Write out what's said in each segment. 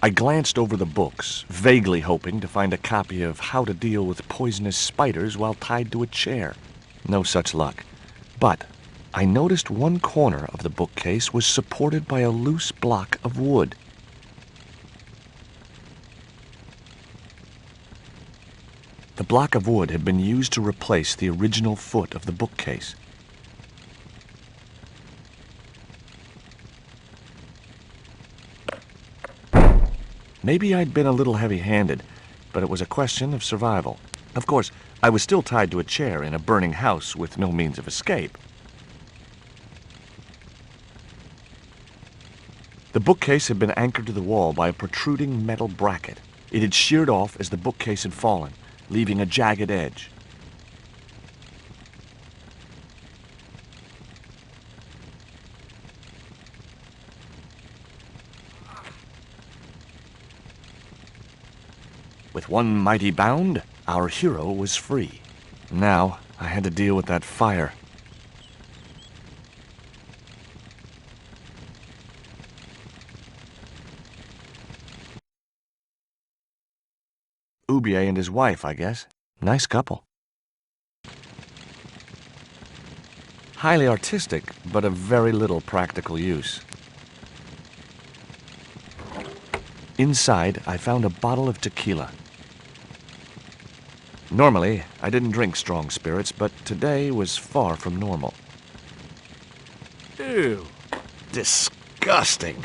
I glanced over the books, vaguely hoping to find a copy of How to Deal with Poisonous Spiders While Tied to a Chair. No such luck. But I noticed one corner of the bookcase was supported by a loose block of wood. The block of wood had been used to replace the original foot of the bookcase. Maybe I'd been a little heavy-handed, but it was a question of survival. Of course, I was still tied to a chair in a burning house with no means of escape. The bookcase had been anchored to the wall by a protruding metal bracket. It had sheared off as the bookcase had fallen, leaving a jagged edge. With one mighty bound, our hero was free. Now, I had to deal with that fire. Ubier and his wife, I guess. Nice couple. Highly artistic, but of very little practical use. Inside, I found a bottle of tequila. Normally, I didn't drink strong spirits, but today was far from normal. Ew. Disgusting.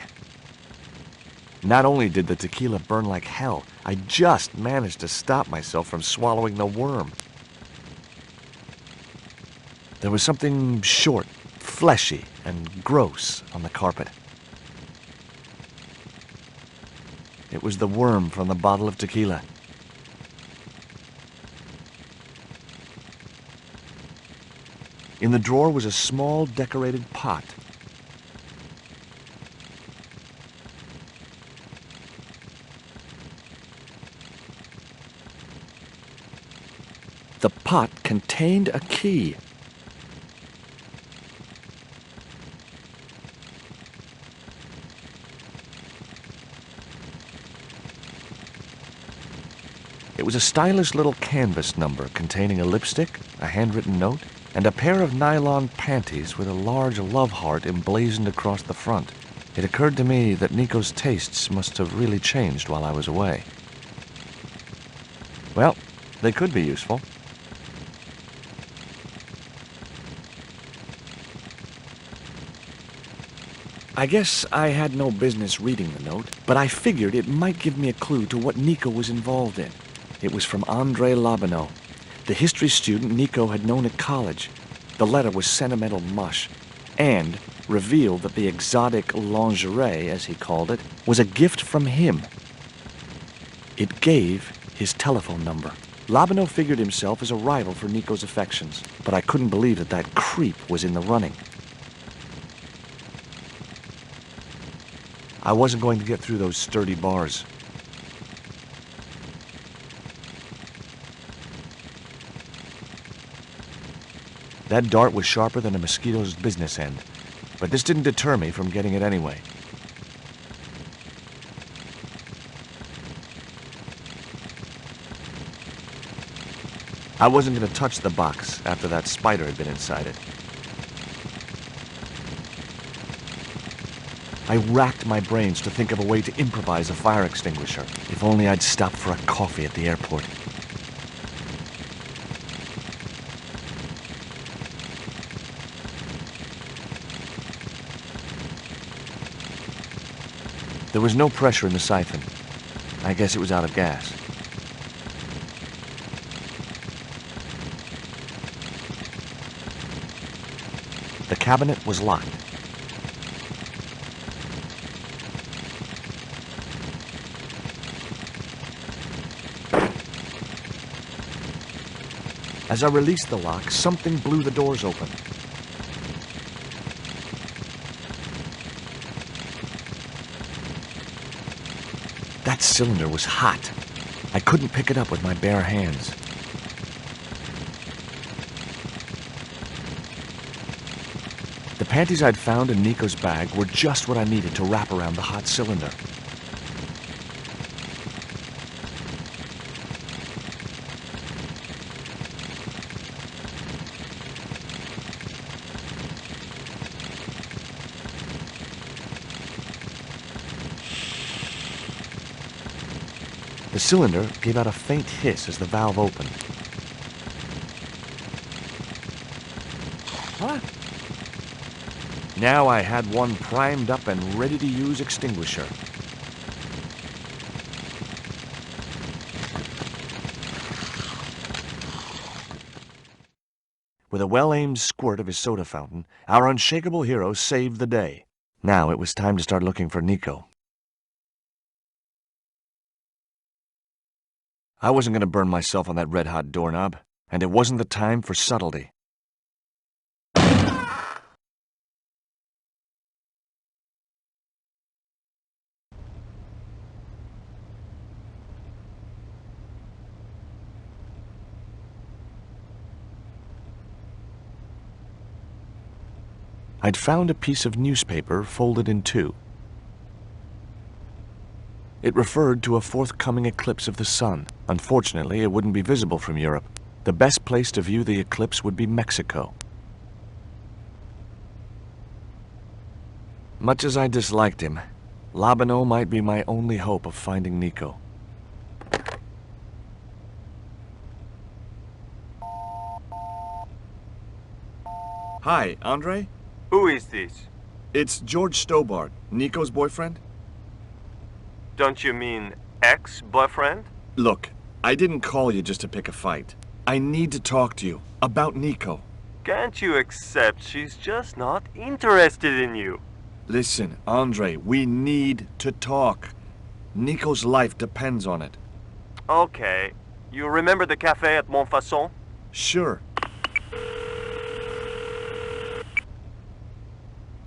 Not only did the tequila burn like hell, I just managed to stop myself from swallowing the worm. There was something short, fleshy, and gross on the carpet. It was the worm from the bottle of tequila. In the drawer was a small decorated pot. The pot contained a key. It was a stylish little canvas number containing a lipstick, a handwritten note, and a pair of nylon panties with a large love heart emblazoned across the front. It occurred to me that Nico's tastes must have really changed while I was away. Well, they could be useful. I guess I had no business reading the note, but I figured it might give me a clue to what Nico was involved in. It was from André Lobineau, the history student Nico had known at college. The letter was sentimental mush, and revealed that the exotic lingerie, as he called it, was a gift from him. It gave his telephone number. Lobineau figured himself as a rival for Nico's affections, but I couldn't believe that that creep was in the running. I wasn't going to get through those sturdy bars. That dart was sharper than a mosquito's business end, but this didn't deter me from getting it anyway. I wasn't going to touch the box after that spider had been inside it. I racked my brains to think of a way to improvise a fire extinguisher. If only I'd stopped for a coffee at the airport. There was no pressure in the siphon. I guess it was out of gas. The cabinet was locked. As I released the lock, something blew the doors open. That cylinder was hot. I couldn't pick it up with my bare hands. The panties I'd found in Nico's bag were just what I needed to wrap around the hot cylinder. The cylinder gave out a faint hiss as the valve opened. What? Now I had one primed up and ready to use extinguisher. With a well-aimed squirt of his soda fountain, our unshakable hero saved the day. Now it was time to start looking for Nico. I wasn't going to burn myself on that red-hot doorknob, and it wasn't the time for subtlety. I'd found a piece of newspaper folded in two. It referred to a forthcoming eclipse of the sun. Unfortunately, it wouldn't be visible from Europe. The best place to view the eclipse would be Mexico. Much as I disliked him, Lobino might be my only hope of finding Nico. Hi, Andre? Who is this? It's George Stobart, Nico's boyfriend. Don't you mean ex-boyfriend? Look, I didn't call you just to pick a fight. I need to talk to you about Nico. Can't you accept she's just not interested in you? Listen, Andre, we need to talk. Nico's life depends on it. Okay. You remember the cafe at Montfaucon? Sure.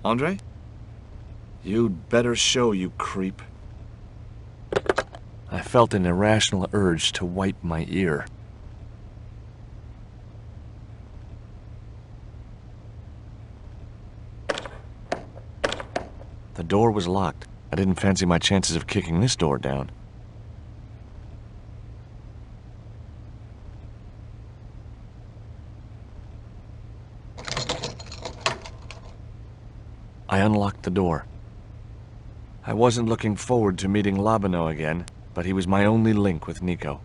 Andre? You'd better show, you creep. I felt an irrational urge to wipe my ear. The door was locked. I didn't fancy my chances of kicking this door down. I unlocked the door. I wasn't looking forward to meeting Lobino again, but he was my only link with Nico.